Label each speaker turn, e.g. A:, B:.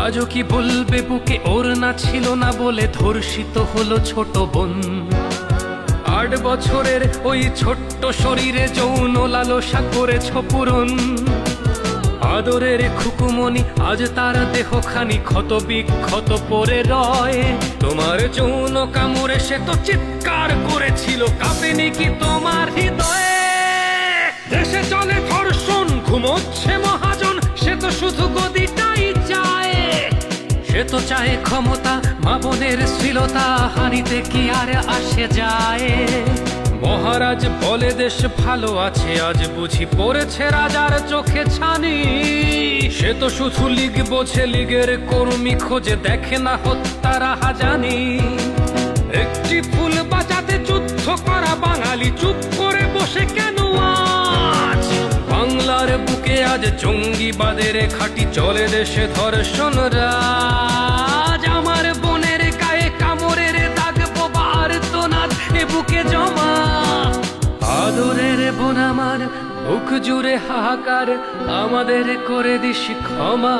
A: আজও কি বলবে বুকে ওর না ছিল না বলে ধর্ষিত হলো ছোট বোন। 8 বছরের ওই ছোট্ট শরীরে যৌন লালসা করেছ পূরণ। আদরের খুকুমনি আজ তার দেহখানি ক্ষত বিক্ষত পড়ে রয়। তোমার যৌন কামড়ে সে তো চিৎকার করেছিল, কাঁপেনি কি তোমার হৃদয়ে? দেশে চলে ধর্ষণ, ঘুমোচ্ছে মহাজন, সে তো শুধু গদিটাই চায়। সে তো চায় ক্ষমতা, মা বোনের শ্লীলতা হানিতে কি আর আসে যায়? মহারাজ বলে দেশ ভালো আছে, আজ বুঝি পড়েছে রাজার চোখে ছানি। সে তো শুধু লীগ বোঝে, লীগের কর্মী খোঁজে, দেখে না হত্যার হাজানি। একটি ফুল বাজাতে যুদ্ধ করা বাঙালি চুপ করে বসে কেন আজ? বাংলার বুকে আজ জঙ্গিবাদের খাঁটি চলে, দেশে ধর্ষণ রাজ। আমার বোনের গায়ে কামড়ের দাগ, বোবার তো না এ বুকে জমা। আদরের বোন আমার, বুক জুড়ে হাহাকার, আমাদের করে দিস ক্ষমা।